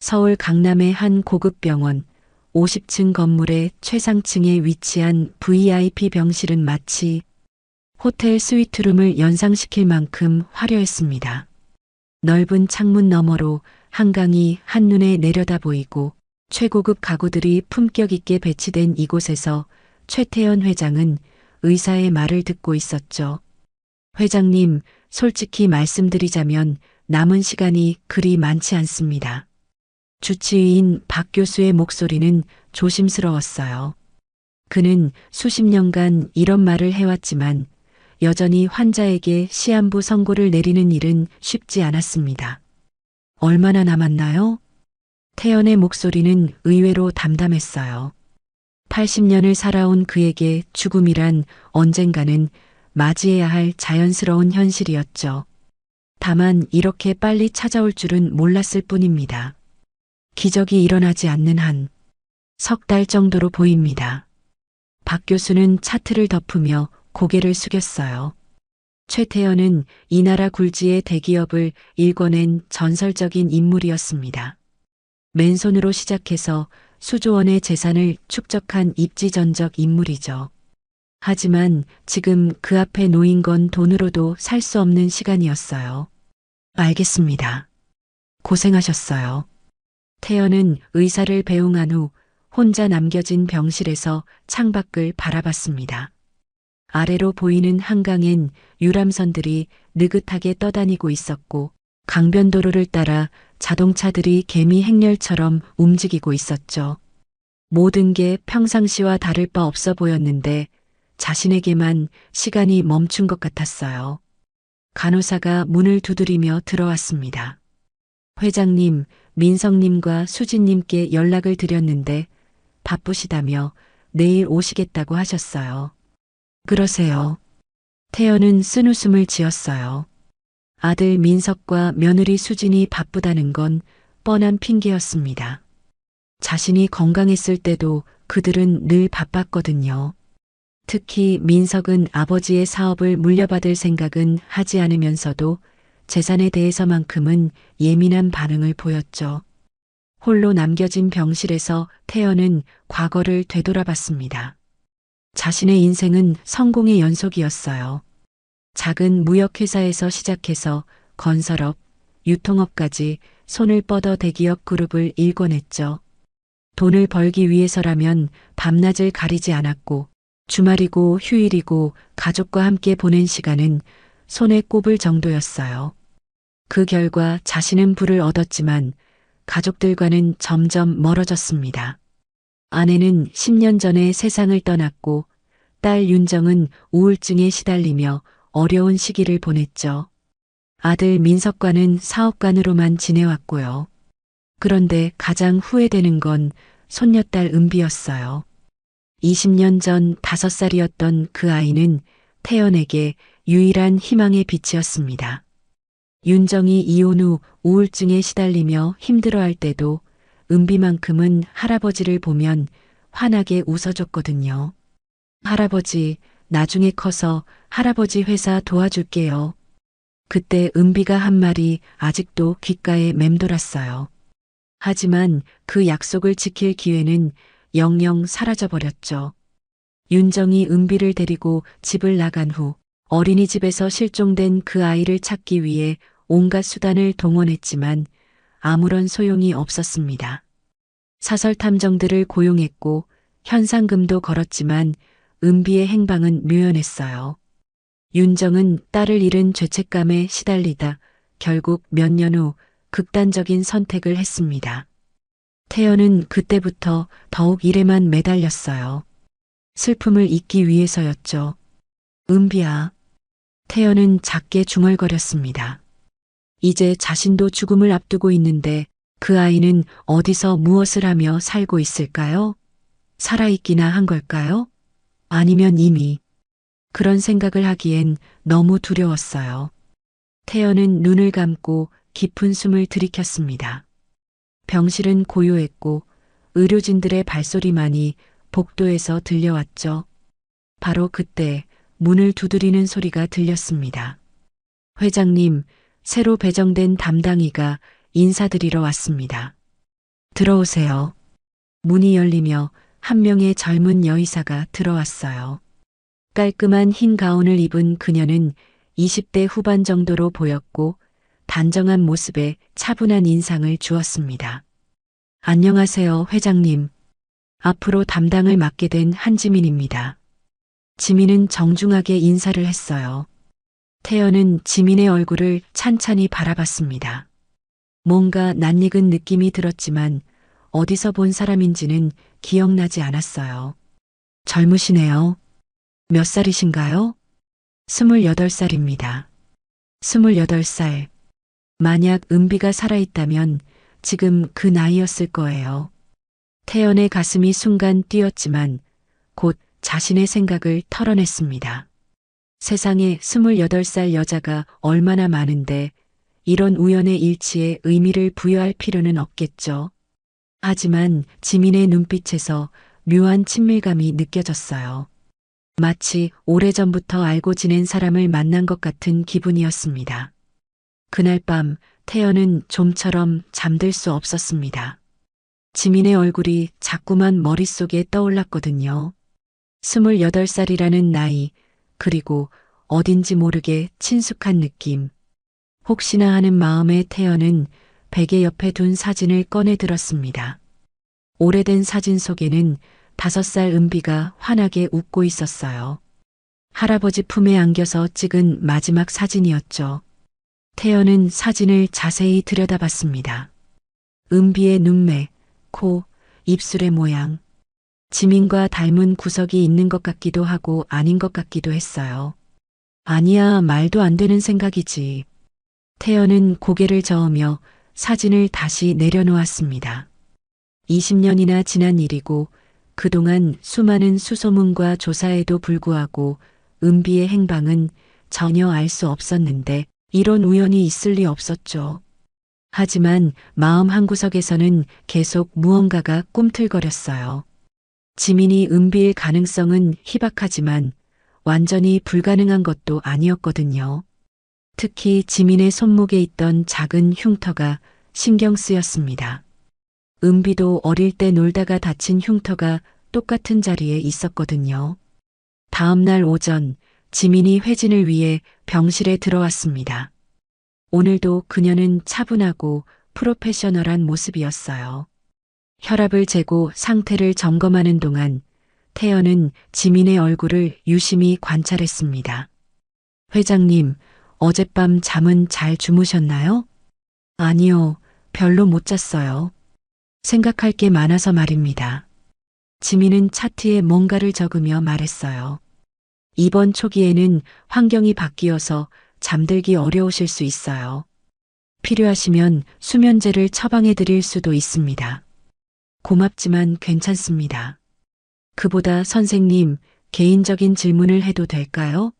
서울 강남의 한 고급 병원 50층 건물의 최상층에 위치한 VIP 병실은 마치 호텔 스위트룸을 연상시킬 만큼 화려했습니다. 넓은 창문 너머로 한강이 한눈에 내려다 보이고 최고급 가구들이 품격 있게 배치된 이곳에서 최태원 회장은 의사의 말을 듣고 있었죠. 회장님, 솔직히 말씀드리자면 남은 시간이 그리 많지 않습니다. 주치의인 박 교수의 목소리는 조심스러웠어요. 그는 수십 년간 이런 말을 해왔지만 여전히 환자에게 시한부 선고를 내리는 일은 쉽지 않았습니다. 얼마나 남았나요? 태연의 목소리는 의외로 담담했어요. 80년을 살아온 그에게 죽음이란 언젠가는 맞이해야 할 자연스러운 현실이었죠. 다만 이렇게 빨리 찾아올 줄은 몰랐을 뿐입니다. 기적이 일어나지 않는 한 석 달 정도로 보입니다. 박 교수는 차트를 덮으며 고개를 숙였어요. 최태원은 이 나라 굴지의 대기업을 일궈낸 전설적인 인물이었습니다. 맨손으로 시작해서 수조 원의 재산을 축적한 입지전적 인물이죠. 하지만 지금 그 앞에 놓인 건 돈으로도 살 수 없는 시간이었어요. 알겠습니다. 고생하셨어요. 태연은 의사를 배웅한 후 혼자 남겨진 병실에서 창밖을 바라봤습니다. 아래로 보이는 한강엔 유람선들이 느긋하게 떠다니고 있었고 강변도로를 따라 자동차들이 개미 행렬처럼 움직이고 있었죠. 모든 게 평상시와 다를 바 없어 보였는데 자신에게만 시간이 멈춘 것 같았어요. 간호사가 문을 두드리며 들어왔습니다. 회장님, 민성님과 수진님께 연락을 드렸는데 바쁘시다며 내일 오시겠다고 하셨어요. 그러세요. 태연은 쓴웃음을 지었어요. 아들 민석과 며느리 수진이 바쁘다는 건 뻔한 핑계였습니다. 자신이 건강했을 때도 그들은 늘 바빴거든요. 특히 민석은 아버지의 사업을 물려받을 생각은 하지 않으면서도 재산에 대해서만큼은 예민한 반응을 보였죠. 홀로 남겨진 병실에서 태연은 과거를 되돌아봤습니다. 자신의 인생은 성공의 연속이었어요. 작은 무역회사에서 시작해서 건설업, 유통업까지 손을 뻗어 대기업 그룹을 일궈냈죠. 돈을 벌기 위해서라면 밤낮을 가리지 않았고 주말이고 휴일이고 가족과 함께 보낸 시간은 손에 꼽을 정도였어요. 그 결과 자신은 부를 얻었지만 가족들과는 점점 멀어졌습니다. 아내는 10년 전에 세상을 떠났고 딸 윤정은 우울증에 시달리며 어려운 시기를 보냈죠. 아들 민석과는 사업관으로만 지내왔고요. 그런데 가장 후회되는 건 손녀딸 은비였어요. 20년 전 5살이었던 그 아이는 태연에게 유일한 희망의 빛이었습니다. 윤정이 이혼 후 우울증에 시달리며 힘들어할 때도 은비만큼은 할아버지를 보면 환하게 웃어줬거든요. 할아버지, 나중에 커서 할아버지 회사 도와줄게요. 그때 은비가 한 말이 아직도 귓가에 맴돌았어요. 하지만 그 약속을 지킬 기회는 영영 사라져버렸죠. 윤정이 은비를 데리고 집을 나간 후 어린이집에서 실종된 그 아이를 찾기 위해 온갖 수단을 동원했지만 아무런 소용이 없었습니다. 사설 탐정들을 고용했고 현상금도 걸었지만 은비의 행방은 묘연했어요. 윤정은 딸을 잃은 죄책감에 시달리다 결국 몇 년 후 극단적인 선택을 했습니다. 태연은 그때부터 더욱 일에만 매달렸어요. 슬픔을 잊기 위해서였죠. 은비야. 태연은 작게 중얼거렸습니다. 이제 자신도 죽음을 앞두고 있는데 그 아이는 어디서 무엇을 하며 살고 있을까요? 살아있기나 한 걸까요? 아니면 이미 그런 생각을 하기엔 너무 두려웠어요. 태연은 눈을 감고 깊은 숨을 들이켰습니다. 병실은 고요했고 의료진들의 발소리만이 복도에서 들려왔죠. 바로 그때 문을 두드리는 소리가 들렸습니다. 회장님, 새로 배정된 담당의가 인사드리러 왔습니다. 들어오세요. 문이 열리며 한 명의 젊은 여의사가 들어왔어요. 깔끔한 흰 가운을 입은 그녀는 20대 후반 정도로 보였고 단정한 모습에 차분한 인상을 주었습니다. 안녕하세요, 회장님. 앞으로 담당을 맡게 된 한지민입니다. 지민은 정중하게 인사를 했어요. 태연은 지민의 얼굴을 찬찬히 바라봤습니다. 뭔가 낯익은 느낌이 들었지만 어디서 본 사람인지는 기억나지 않았어요. 젊으시네요. 몇 살이신가요? 28살입니다. 28살. 만약 은비가 살아있다면 지금 그 나이였을 거예요. 태연의 가슴이 순간 뛰었지만 곧 자신의 생각을 털어냈습니다. 세상에 28살 여자가 얼마나 많은데 이런 우연의 일치에 의미를 부여할 필요는 없겠죠. 하지만 지민의 눈빛에서 묘한 친밀감이 느껴졌어요. 마치 오래전부터 알고 지낸 사람을 만난 것 같은 기분이었습니다. 그날 밤 태연은 좀처럼 잠들 수 없었습니다. 지민의 얼굴이 자꾸만 머릿속에 떠올랐거든요. 28살이라는 나이, 그리고 어딘지 모르게 친숙한 느낌. 혹시나 하는 마음에 태연은 베개 옆에 둔 사진을 꺼내 들었습니다. 오래된 사진 속에는 5살 은비가 환하게 웃고 있었어요. 할아버지 품에 안겨서 찍은 마지막 사진이었죠. 태연은 사진을 자세히 들여다봤습니다. 은비의 눈매, 코, 입술의 모양. 지민과 닮은 구석이 있는 것 같기도 하고 아닌 것 같기도 했어요. 아니야, 말도 안 되는 생각이지. 태연은 고개를 저으며 사진을 다시 내려놓았습니다. 20년이나 지난 일이고 그동안 수많은 수소문과 조사에도 불구하고 은비의 행방은 전혀 알 수 없었는데 이런 우연이 있을 리 없었죠. 하지만 마음 한구석에서는 계속 무언가가 꿈틀거렸어요. 지민이 은비일 가능성은 희박하지만 완전히 불가능한 것도 아니었거든요. 특히 지민의 손목에 있던 작은 흉터가 신경 쓰였습니다. 은비도 어릴 때 놀다가 다친 흉터가 똑같은 자리에 있었거든요. 다음 날 오전 지민이 회진을 위해 병실에 들어왔습니다. 오늘도 그녀는 차분하고 프로페셔널한 모습이었어요. 혈압을 재고 상태를 점검하는 동안 태연은 지민의 얼굴을 유심히 관찰했습니다. 회장님, 어젯밤 잠은 잘 주무셨나요? 아니요, 별로 못 잤어요. 생각할 게 많아서 말입니다. 지민은 차트에 뭔가를 적으며 말했어요. 이번 초기에는 환경이 바뀌어서 잠들기 어려우실 수 있어요. 필요하시면 수면제를 처방해 드릴 수도 있습니다. 고맙지만 괜찮습니다. 그보다 선생님, 개인적인 질문을 해도 될까요?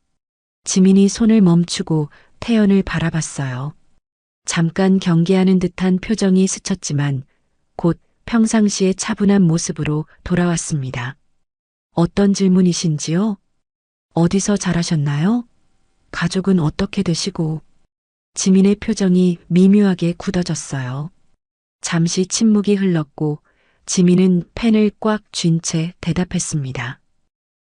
지민이 손을 멈추고 태연을 바라봤어요. 잠깐 경계하는 듯한 표정이 스쳤지만 곧 평상시의 차분한 모습으로 돌아왔습니다. 어떤 질문이신지요? 어디서 자라셨나요? 가족은 어떻게 되시고? 지민의 표정이 미묘하게 굳어졌어요. 잠시 침묵이 흘렀고 지민은 펜을 꽉 쥔 채 대답했습니다.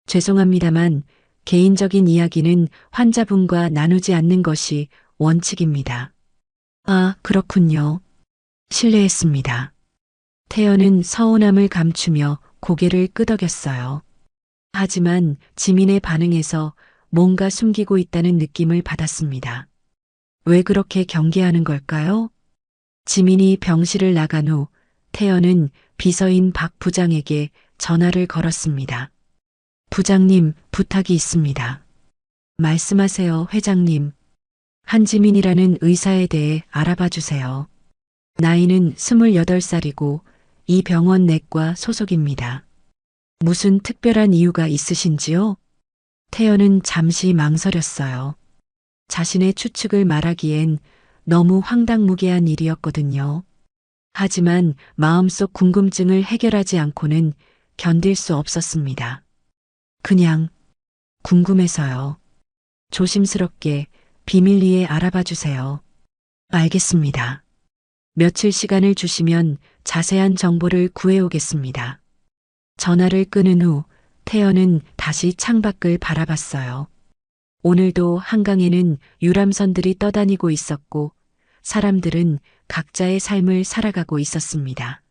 죄송합니다만 개인적인 이야기는 환자분과 나누지 않는 것이 원칙입니다. 아, 그렇군요. 실례했습니다. 태연은 서운함을 감추며 고개를 끄덕였어요. 하지만 지민의 반응에서 뭔가 숨기고 있다는 느낌을 받았습니다. 왜 그렇게 경계하는 걸까요? 지민이 병실을 나간 후 태연은 비서인 박 부장에게 전화를 걸었습니다. 부장님, 부탁이 있습니다. 말씀하세요, 회장님. 한지민이라는 의사에 대해 알아봐 주세요. 나이는 28살이고 이 병원 내과 소속입니다. 무슨 특별한 이유가 있으신지요? 태연은 잠시 망설였어요. 자신의 추측을 말하기엔 너무 황당무계한 일이었거든요. 하지만 마음속 궁금증을 해결하지 않고는 견딜 수 없었습니다. 그냥 궁금해서요. 조심스럽게 비밀리에 알아봐 주세요. 알겠습니다. 며칠 시간을 주시면 자세한 정보를 구해오겠습니다. 전화를 끊은 후 태연은 다시 창밖을 바라봤어요. 오늘도 한강에는 유람선들이 떠다니고 있었고 사람들은 각자의 삶을 살아가고 있었습니다.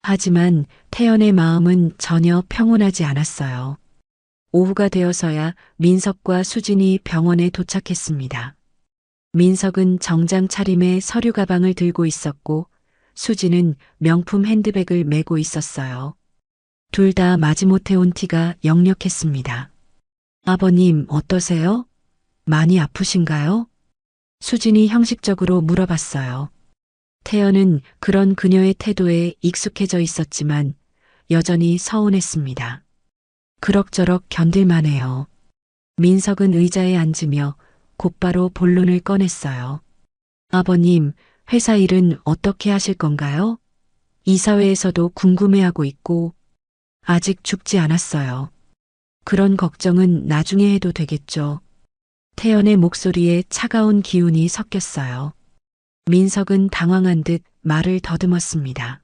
하지만 태연의 마음은 전혀 평온하지 않았어요. 오후가 되어서야 민석과 수진이 병원에 도착했습니다. 민석은 정장 차림의 서류 가방을 들고 있었고 수진은 명품 핸드백을 메고 있었어요. 둘 다 마지못해 온 티가 역력했습니다. 아버님 어떠세요? 많이 아프신가요? 수진이 형식적으로 물어봤어요. 태연은 그런 그녀의 태도에 익숙해져 있었지만 여전히 서운했습니다. 그럭저럭 견딜만해요. 민석은 의자에 앉으며 곧바로 본론을 꺼냈어요. 아버님, 회사 일은 어떻게 하실 건가요? 이사회에서도 궁금해하고 있고 아직 죽지 않았어요. 그런 걱정은 나중에 해도 되겠죠. 태연의 목소리에 차가운 기운이 섞였어요. 민석은 당황한 듯 말을 더듬었습니다.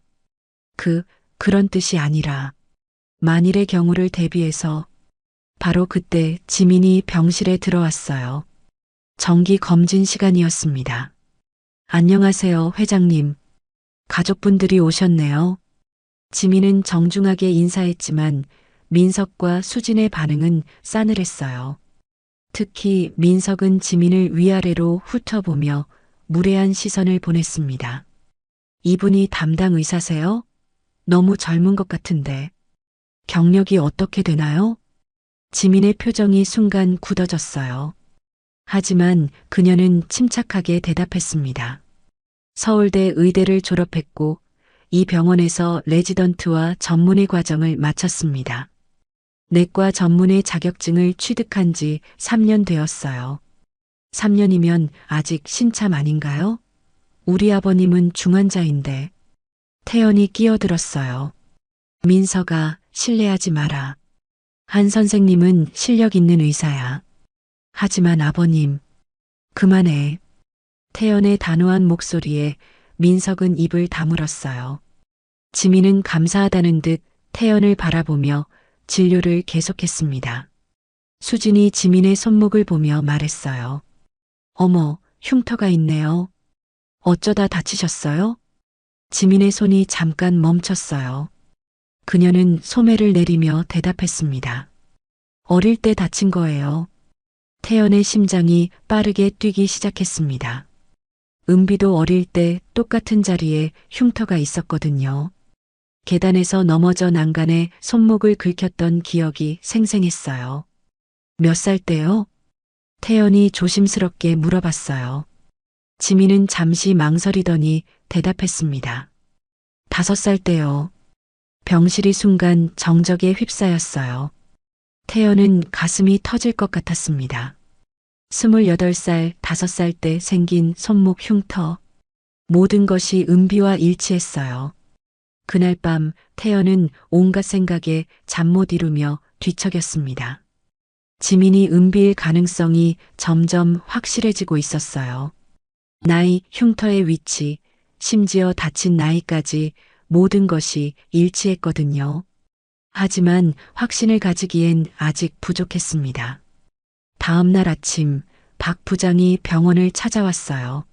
그런 뜻이 아니라 만일의 경우를 대비해서 바로 그때 지민이 병실에 들어왔어요. 정기 검진 시간이었습니다. 안녕하세요, 회장님. 가족분들이 오셨네요. 지민은 정중하게 인사했지만 민석과 수진의 반응은 싸늘했어요. 특히 민석은 지민을 위아래로 훑어보며 무례한 시선을 보냈습니다. 이분이 담당 의사세요? 너무 젊은 것 같은데. 경력이 어떻게 되나요? 지민의 표정이 순간 굳어졌어요. 하지만 그녀는 침착하게 대답했습니다. 서울대 의대를 졸업했고 이 병원에서 레지던트와 전문의 과정을 마쳤습니다. 내과 전문의 자격증을 취득한 지 3년 되었어요. 3년이면 아직 신참 아닌가요? 우리 아버님은 중환자인데. 태연이 끼어들었어요. 민서가 신뢰하지 마라. 한 선생님은 실력 있는 의사야. 하지만 아버님, 그만해. 태연의 단호한 목소리에 민석은 입을 다물었어요. 지민은 감사하다는 듯 태연을 바라보며 진료를 계속했습니다. 수진이 지민의 손목을 보며 말했어요. 어머, 흉터가 있네요. 어쩌다 다치셨어요? 지민의 손이 잠깐 멈췄어요. 그녀는 소매를 내리며 대답했습니다. 어릴 때 다친 거예요. 태연의 심장이 빠르게 뛰기 시작했습니다. 은비도 어릴 때 똑같은 자리에 흉터가 있었거든요. 계단에서 넘어져 난간에 손목을 긁혔던 기억이 생생했어요. 몇 살 때요? 태연이 조심스럽게 물어봤어요. 지민은 잠시 망설이더니 대답했습니다. 5살 때요. 병실이 순간 정적에 휩싸였어요. 태연은 가슴이 터질 것 같았습니다. 28살, 5살 때 생긴 손목 흉터. 모든 것이 은비와 일치했어요. 그날 밤 태연은 온갖 생각에 잠 못 이루며 뒤척였습니다. 지민이 은비일 가능성이 점점 확실해지고 있었어요. 나이, 흉터의 위치, 심지어 다친 나이까지 모든 것이 일치했거든요. 하지만 확신을 가지기엔 아직 부족했습니다. 다음 날 아침 박 부장이 병원을 찾아왔어요.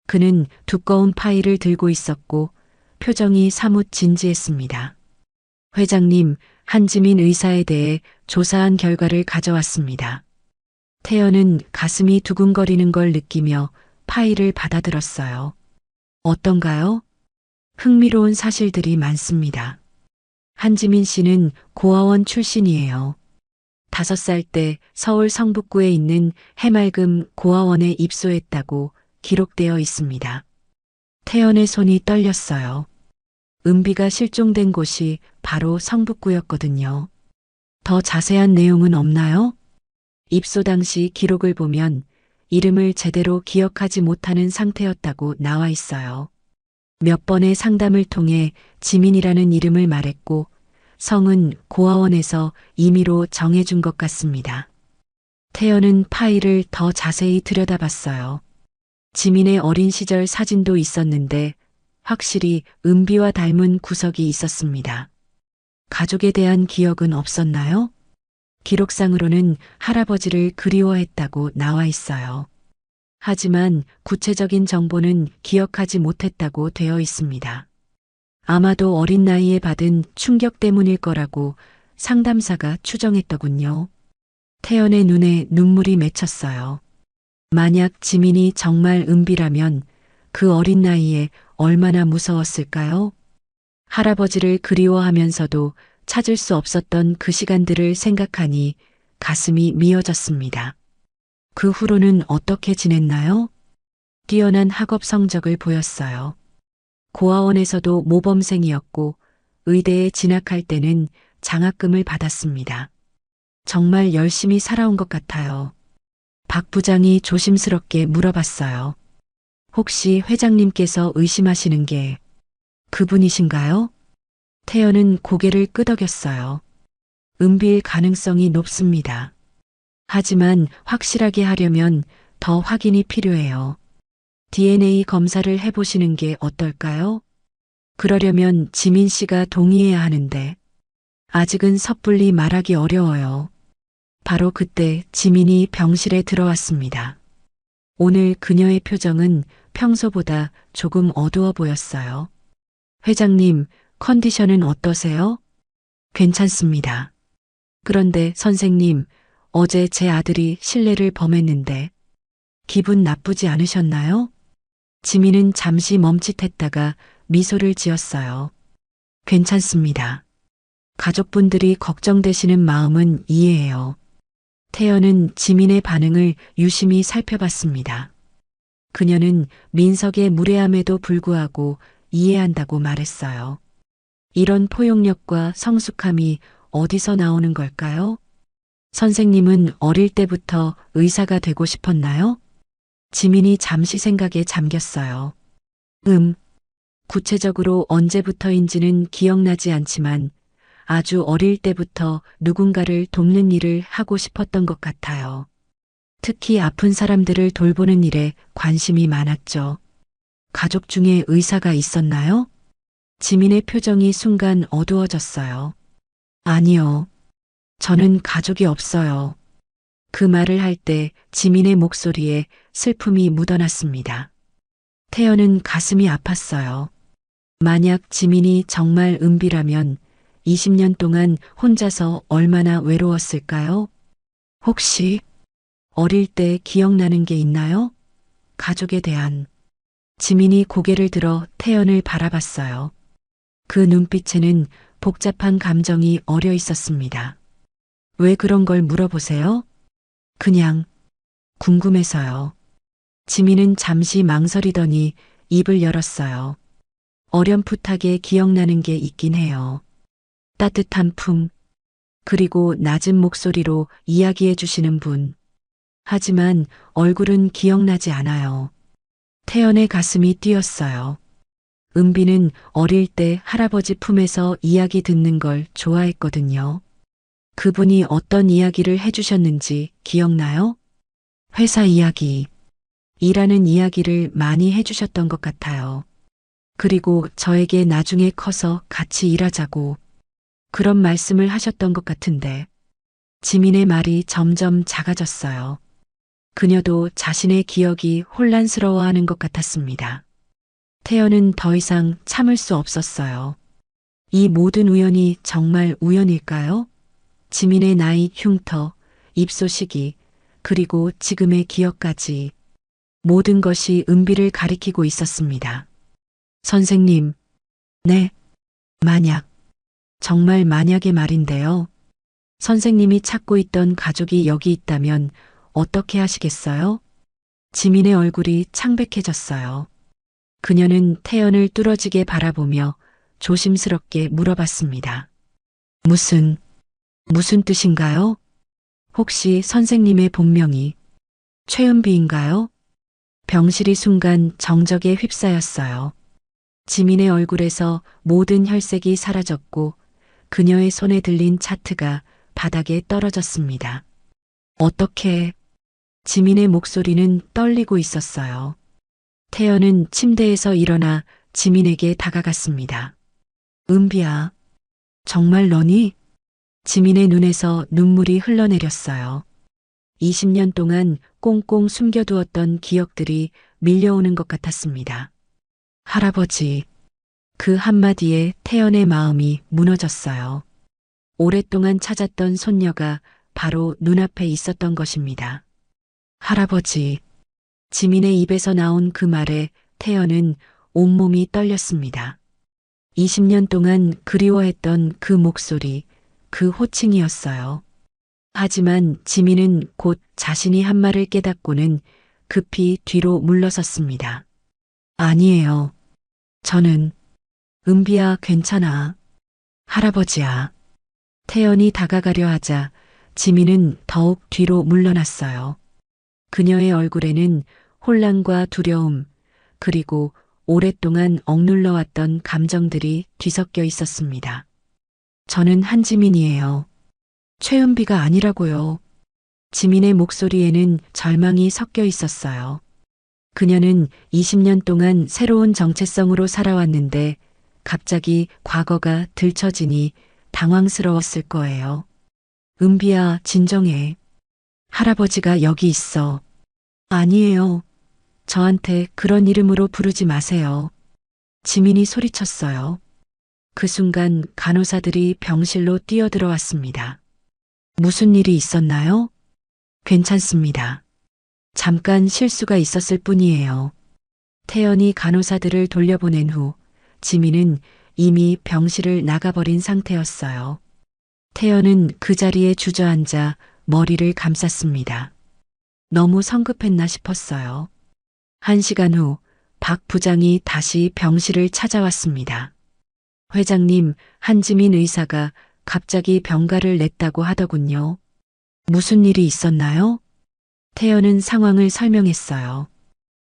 그는 두꺼운 파일을 들고 있었고 표정이 사뭇 진지했습니다. 회장님, 한지민 의사에 대해 조사한 결과를 가져왔습니다. 태연은 가슴이 두근거리는 걸 느끼며 파일을 받아들었어요. 어떤가요? 흥미로운 사실들이 많습니다. 한지민 씨는 고아원 출신이에요. 5살 때 서울 성북구에 있는 해맑음 고아원에 입소했다고 기록되어 있습니다. 태연의 손이 떨렸어요. 은비가 실종된 곳이 바로 성북구였거든요. 더 자세한 내용은 없나요? 입소 당시 기록을 보면 이름을 제대로 기억하지 못하는 상태였다고 나와 있어요. 몇 번의 상담을 통해 지민이라는 이름을 말했고 성은 고아원에서 임의로 정해준 것 같습니다. 태연은 파일을 더 자세히 들여다봤어요. 지민의 어린 시절 사진도 있었는데 확실히 은비와 닮은 구석이 있었습니다. 가족에 대한 기억은 없었나요? 기록상으로는 할아버지를 그리워했다고 나와 있어요. 하지만 구체적인 정보는 기억하지 못했다고 되어 있습니다. 아마도 어린 나이에 받은 충격 때문일 거라고 상담사가 추정했더군요. 태연의 눈에 눈물이 맺혔어요. 만약 지민이 정말 은비라면 그 어린 나이에 얼마나 무서웠을까요? 할아버지를 그리워하면서도 찾을 수 없었던 그 시간들을 생각하니 가슴이 미어졌습니다. 그 후로는 어떻게 지냈나요? 뛰어난 학업 성적을 보였어요. 고아원에서도 모범생이었고 의대에 진학할 때는 장학금을 받았습니다. 정말 열심히 살아온 것 같아요. 박 부장이 조심스럽게 물어봤어요. 혹시 회장님께서 의심하시는 게 그분이신가요? 태연은 고개를 끄덕였어요. 은비일 가능성이 높습니다. 하지만 확실하게 하려면 더 확인이 필요해요. DNA 검사를 해보시는 게 어떨까요? 그러려면 지민 씨가 동의해야 하는데 아직은 섣불리 말하기 어려워요. 바로 그때 지민이 병실에 들어왔습니다. 오늘 그녀의 표정은 평소보다 조금 어두워 보였어요. 회장님, 컨디션은 어떠세요? 괜찮습니다. 그런데 선생님, 어제 제 아들이 실례를 범했는데 기분 나쁘지 않으셨나요? 지민은 잠시 멈칫했다가 미소를 지었어요. 괜찮습니다. 가족분들이 걱정되시는 마음은 이해해요. 태연은 지민의 반응을 유심히 살펴봤습니다. 그녀는 민석의 무례함에도 불구하고 이해한다고 말했어요. 이런 포용력과 성숙함이 어디서 나오는 걸까요? 선생님은 어릴 때부터 의사가 되고 싶었나요? 지민이 잠시 생각에 잠겼어요. 구체적으로 언제부터인지는 기억나지 않지만 아주 어릴 때부터 누군가를 돕는 일을 하고 싶었던 것 같아요. 특히 아픈 사람들을 돌보는 일에 관심이 많았죠. 가족 중에 의사가 있었나요? 지민의 표정이 순간 어두워졌어요. 아니요. 저는 가족이 없어요. 그 말을 할 때 지민의 목소리에 슬픔이 묻어났습니다. 태연은 가슴이 아팠어요. 만약 지민이 정말 은비라면 20년 동안 혼자서 얼마나 외로웠을까요? 혹시 어릴 때 기억나는 게 있나요? 가족에 대한. 지민이 고개를 들어 태연을 바라봤어요. 그 눈빛에는 복잡한 감정이 어려 있었습니다. 왜 그런 걸 물어보세요? 그냥 궁금해서요. 지민은 잠시 망설이더니 입을 열었어요. 어렴풋하게 기억나는 게 있긴 해요. 따뜻한 품, 그리고 낮은 목소리로 이야기해 주시는 분. 하지만 얼굴은 기억나지 않아요. 태연의 가슴이 뛰었어요. 은비는 어릴 때 할아버지 품에서 이야기 듣는 걸 좋아했거든요. 그분이 어떤 이야기를 해주셨는지 기억나요? 회사 이야기, 일하는 이야기를 많이 해주셨던 것 같아요. 그리고 저에게 나중에 커서 같이 일하자고 그런 말씀을 하셨던 것 같은데 지민의 말이 점점 작아졌어요. 그녀도 자신의 기억이 혼란스러워하는 것 같았습니다. 태연은 더 이상 참을 수 없었어요. 이 모든 우연이 정말 우연일까요? 지민의 나이, 흉터, 입소 시기, 그리고 지금의 기억까지 모든 것이 은비를 가리키고 있었습니다. 선생님, 네, 만약, 정말 만약의 말인데요. 선생님이 찾고 있던 가족이 여기 있다면 어떻게 하시겠어요? 지민의 얼굴이 창백해졌어요. 그녀는 태연을 뚫어지게 바라보며 조심스럽게 물어봤습니다. 무슨 뜻인가요? 혹시 선생님의 본명이 최은비인가요? 병실이 순간 정적에 휩싸였어요. 지민의 얼굴에서 모든 혈색이 사라졌고 그녀의 손에 들린 차트가 바닥에 떨어졌습니다. 어떻게? 지민의 목소리는 떨리고 있었어요. 태연은 침대에서 일어나 지민에게 다가갔습니다. 은비야, 정말 너니? 지민의 눈에서 눈물이 흘러내렸어요. 20년 동안 꽁꽁 숨겨두었던 기억들이 밀려오는 것 같았습니다. 할아버지, 그 한마디에 태연의 마음이 무너졌어요. 오랫동안 찾았던 손녀가 바로 눈앞에 있었던 것입니다. 할아버지, 지민의 입에서 나온 그 말에 태연은 온몸이 떨렸습니다. 20년 동안 그리워했던 그 목소리, 그 호칭이었어요. 하지만 지민은 곧 자신이 한 말을 깨닫고는 급히 뒤로 물러섰습니다. 아니에요. 저는, 은비야, 괜찮아. 할아버지야. 태연이 다가가려 하자 지민은 더욱 뒤로 물러났어요. 그녀의 얼굴에는 혼란과 두려움, 그리고 오랫동안 억눌러왔던 감정들이 뒤섞여 있었습니다. 저는 한지민이에요. 최은비가 아니라고요. 지민의 목소리에는 절망이 섞여 있었어요. 그녀는 20년 동안 새로운 정체성으로 살아왔는데 갑자기 과거가 들춰지니 당황스러웠을 거예요. 은비야, 진정해. 할아버지가 여기 있어. 아니에요. 저한테 그런 이름으로 부르지 마세요. 지민이 소리쳤어요. 그 순간 간호사들이 병실로 뛰어들어왔습니다. 무슨 일이 있었나요? 괜찮습니다. 잠깐 실수가 있었을 뿐이에요. 태연이 간호사들을 돌려보낸 후 지민은 이미 병실을 나가버린 상태였어요. 태연은 그 자리에 주저앉아 머리를 감쌌습니다. 너무 성급했나 싶었어요. 1시간 후 박 부장이 다시 병실을 찾아왔습니다. 회장님, 한지민 의사가 갑자기 병가를 냈다고 하더군요. 무슨 일이 있었나요? 태연은 상황을 설명했어요.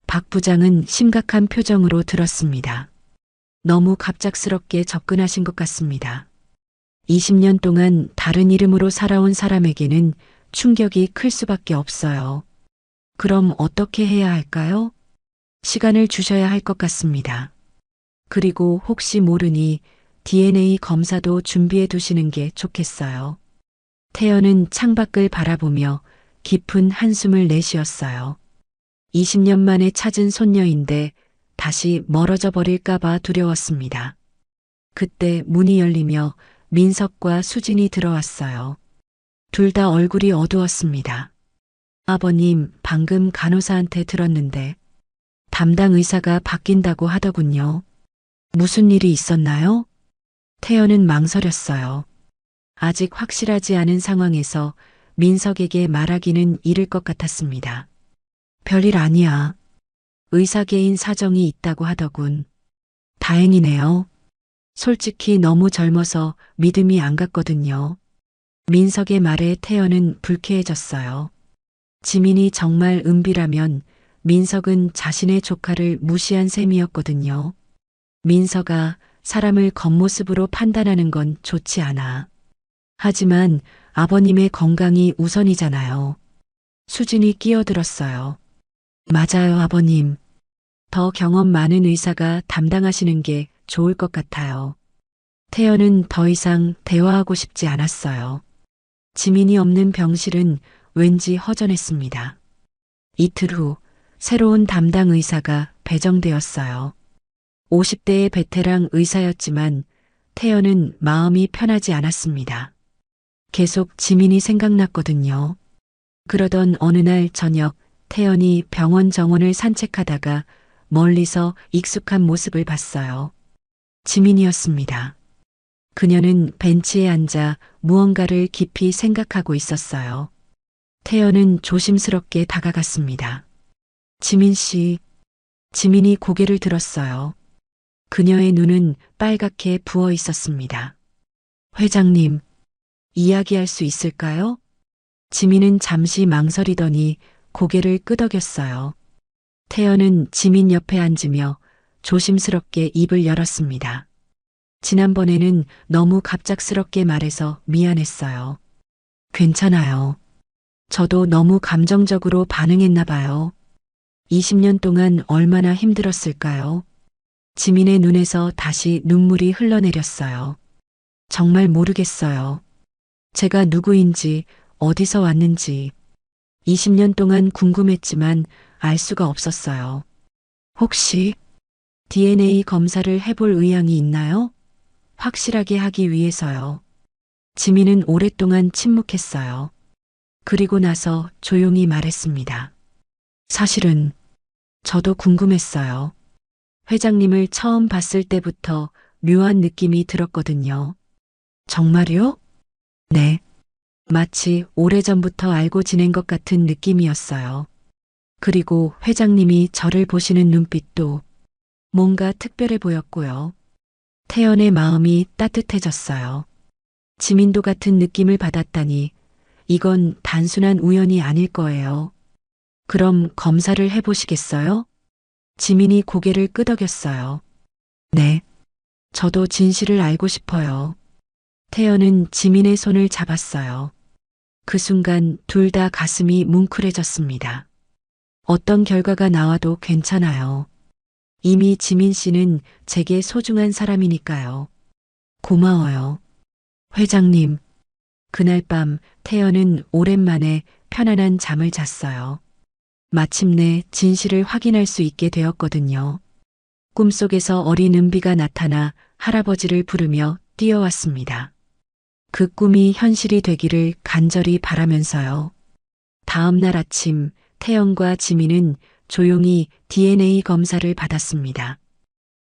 박 부장은 심각한 표정으로 들었습니다. 너무 갑작스럽게 접근하신 것 같습니다. 20년 동안 다른 이름으로 살아온 사람에게는 충격이 클 수밖에 없어요. 그럼 어떻게 해야 할까요? 시간을 주셔야 할 것 같습니다. 그리고 혹시 모르니 DNA 검사도 준비해 두시는 게 좋겠어요. 태연은 창밖을 바라보며 깊은 한숨을 내쉬었어요. 20년 만에 찾은 손녀인데 다시 멀어져 버릴까봐 두려웠습니다. 그때 문이 열리며 민석과 수진이 들어왔어요. 둘 다 얼굴이 어두웠습니다. 아버님, 방금 간호사한테 들었는데 담당 의사가 바뀐다고 하더군요. 무슨 일이 있었나요? 태연은 망설였어요. 아직 확실하지 않은 상황에서 민석에게 말하기는 이를 것 같았습니다. 별일 아니야. 의사 개인 사정이 있다고 하더군. 다행이네요. 솔직히 너무 젊어서 믿음이 안 갔거든요. 민석의 말에 태연은 불쾌해졌어요. 지민이 정말 은비라면 민석은 자신의 조카를 무시한 셈이었거든요. 민석아, 사람을 겉모습으로 판단하는 건 좋지 않아. 하지만 아버님의 건강이 우선이잖아요. 수진이 끼어들었어요. 맞아요, 아버님. 더 경험 많은 의사가 담당하시는 게 좋을 것 같아요. 태연은 더 이상 대화하고 싶지 않았어요. 지민이 없는 병실은 왠지 허전했습니다. 이틀 후 새로운 담당 의사가 배정되었어요. 50대의 베테랑 의사였지만 태연은 마음이 편하지 않았습니다. 계속 지민이 생각났거든요. 그러던 어느 날 저녁 태연이 병원 정원을 산책하다가 멀리서 익숙한 모습을 봤어요. 지민이었습니다. 그녀는 벤치에 앉아 무언가를 깊이 생각하고 있었어요. 태연은 조심스럽게 다가갔습니다. 지민 씨. 지민이 고개를 들었어요. 그녀의 눈은 빨갛게 부어 있었습니다. 회장님, 이야기할 수 있을까요? 지민은 잠시 망설이더니 고개를 끄덕였어요. 태연은 지민 옆에 앉으며 조심스럽게 입을 열었습니다. 지난번에는 너무 갑작스럽게 말해서 미안했어요. 괜찮아요. 저도 너무 감정적으로 반응했나 봐요. 20년 동안 얼마나 힘들었을까요? 지민의 눈에서 다시 눈물이 흘러내렸어요. 정말 모르겠어요. 제가 누구인지, 어디서 왔는지. 20년 동안 궁금했지만 알 수가 없었어요. 혹시 DNA 검사를 해볼 의향이 있나요? 확실하게 하기 위해서요. 지민은 오랫동안 침묵했어요. 그리고 나서 조용히 말했습니다. 사실은 저도 궁금했어요. 회장님을 처음 봤을 때부터 묘한 느낌이 들었거든요. 정말요? 네. 마치 오래전부터 알고 지낸 것 같은 느낌이었어요. 그리고 회장님이 저를 보시는 눈빛도 뭔가 특별해 보였고요. 태연의 마음이 따뜻해졌어요. 지민도 같은 느낌을 받았다니 이건 단순한 우연이 아닐 거예요. 그럼 검사를 해보시겠어요? 지민이 고개를 끄덕였어요. 네. 저도 진실을 알고 싶어요. 태연은 지민의 손을 잡았어요. 그 순간 둘 다 가슴이 뭉클해졌습니다. 어떤 결과가 나와도 괜찮아요. 이미 지민 씨는 제게 소중한 사람이니까요. 고마워요. 회장님, 그날 밤 태연은 오랜만에 편안한 잠을 잤어요. 마침내 진실을 확인할 수 있게 되었거든요. 꿈속에서 어린 은비가 나타나 할아버지를 부르며 뛰어왔습니다. 그 꿈이 현실이 되기를 간절히 바라면서요. 다음 날 아침 태연과 지민은 조용히 DNA 검사를 받았습니다.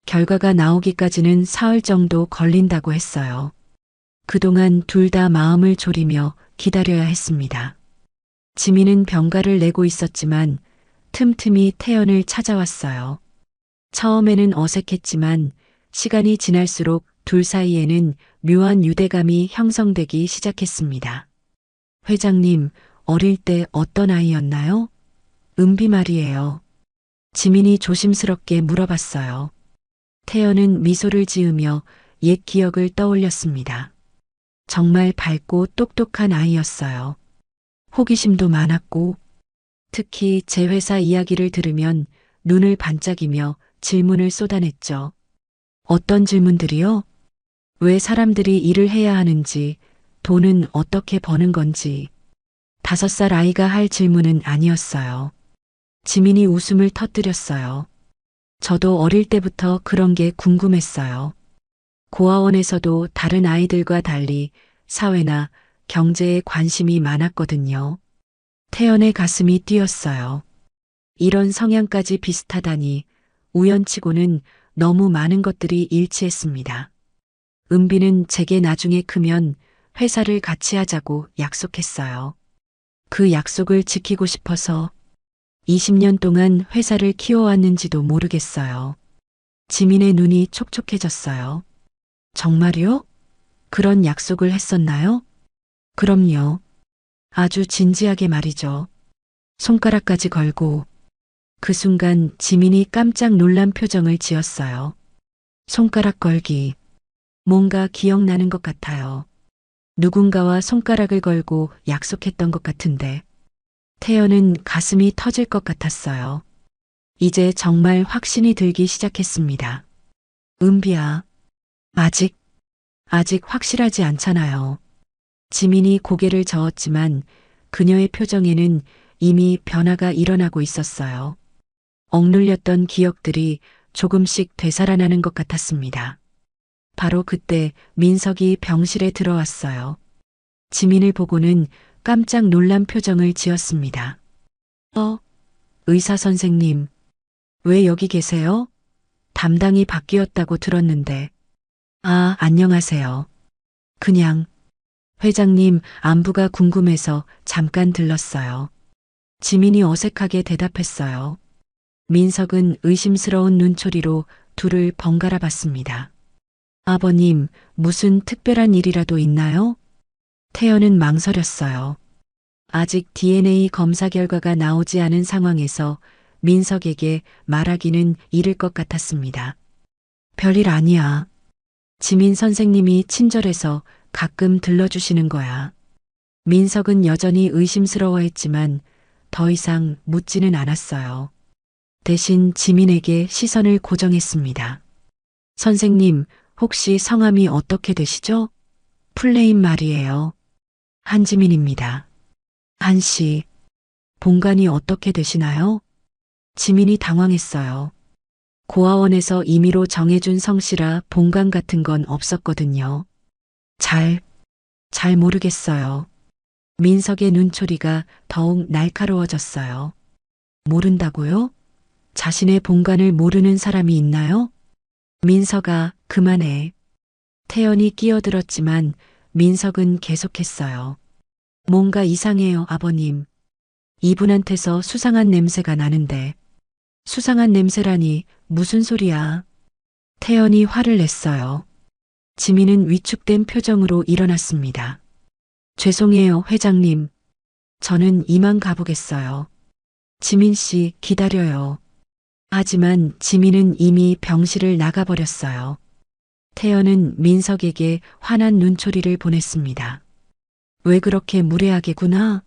결과가 나오기까지는 사흘 정도 걸린다고 했어요. 그동안 둘 다 마음을 졸이며 기다려야 했습니다. 지민은 병가를 내고 있었지만 틈틈이 태연을 찾아왔어요. 처음에는 어색했지만 시간이 지날수록 둘 사이에는 묘한 유대감이 형성되기 시작했습니다. 회장님, 어릴 때 어떤 아이였나요? 은비 말이에요. 지민이 조심스럽게 물어봤어요. 태연은 미소를 지으며 옛 기억을 떠올렸습니다. 정말 밝고 똑똑한 아이였어요. 호기심도 많았고, 특히 제 회사 이야기를 들으면 눈을 반짝이며 질문을 쏟아냈죠. 어떤 질문들이요? 왜 사람들이 일을 해야 하는지, 돈은 어떻게 버는 건지. 5살 아이가 할 질문은 아니었어요. 지민이 웃음을 터뜨렸어요. 저도 어릴 때부터 그런 게 궁금했어요. 고아원에서도 다른 아이들과 달리 사회나 경제에 관심이 많았거든요. 태연의 가슴이 뛰었어요. 이런 성향까지 비슷하다니 우연치고는 너무 많은 것들이 일치했습니다. 은비는 제게 나중에 크면 회사를 같이 하자고 약속했어요. 그 약속을 지키고 싶어서 20년 동안 회사를 키워왔는지도 모르겠어요. 지민의 눈이 촉촉해졌어요. 정말요? 그런 약속을 했었나요? 그럼요. 아주 진지하게 말이죠. 손가락까지 걸고 그 순간 지민이 깜짝 놀란 표정을 지었어요. 손가락 걸기. 뭔가 기억나는 것 같아요. 누군가와 손가락을 걸고 약속했던 것 같은데 태연은 가슴이 터질 것 같았어요. 이제 정말 확신이 들기 시작했습니다. 은비야, 아직 확실하지 않잖아요. 지민이 고개를 저었지만 그녀의 표정에는 이미 변화가 일어나고 있었어요. 억눌렸던 기억들이 조금씩 되살아나는 것 같았습니다. 바로 그때 민석이 병실에 들어왔어요. 지민을 보고는 깜짝 놀란 표정을 지었습니다. 의사 선생님, 왜 여기 계세요? 담당이 바뀌었다고 들었는데. 아, 안녕하세요. 그냥 회장님 안부가 궁금해서 잠깐 들렀어요. 지민이 어색하게 대답했어요. 민석은 의심스러운 눈초리로 둘을 번갈아 봤습니다. 아버님, 무슨 특별한 일이라도 있나요? 태연은 망설였어요. 아직 DNA 검사 결과가 나오지 않은 상황에서 민석에게 말하기는 이를 것 같았습니다. 별일 아니야. 지민 선생님이 친절해서 가끔 들러주시는 거야. 민석은 여전히 의심스러워했지만 더 이상 묻지는 않았어요. 대신 지민에게 시선을 고정했습니다. 선생님, 혹시 성함이 어떻게 되시죠? 플레임 말이에요. 한지민입니다. 한씨, 본관이 어떻게 되시나요? 지민이 당황했어요. 고아원에서 임의로 정해준 성씨라 본관 같은 건 없었거든요. 잘 모르겠어요. 민석의 눈초리가 더욱 날카로워졌어요. 모른다고요? 자신의 본관을 모르는 사람이 있나요? 민석아, 그만해. 태연이 끼어들었지만 민석은 계속했어요. 뭔가 이상해요, 아버님. 이분한테서 수상한 냄새가 나는데. 수상한 냄새라니 무슨 소리야. 태연이 화를 냈어요. 지민은 위축된 표정으로 일어났습니다. 죄송해요, 회장님. 저는 이만 가보겠어요. 지민 씨, 기다려요. 하지만 지민은 이미 병실을 나가버렸어요. 태연은 민석에게 화난 눈초리를 보냈습니다. 왜 그렇게 무례하게구나?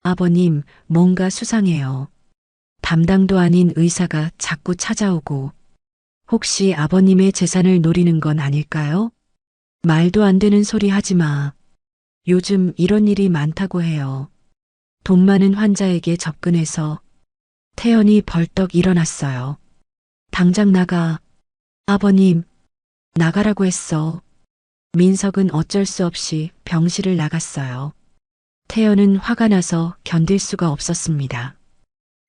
아버님, 뭔가 수상해요. 담당도 아닌 의사가 자꾸 찾아오고, 혹시 아버님의 재산을 노리는 건 아닐까요? 말도 안 되는 소리 하지 마. 요즘 이런 일이 많다고 해요. 돈 많은 환자에게 접근해서 태연이 벌떡 일어났어요. 당장 나가. 아버님, 나가라고 했어. 민석은 어쩔 수 없이 병실을 나갔어요. 태연은 화가 나서 견딜 수가 없었습니다.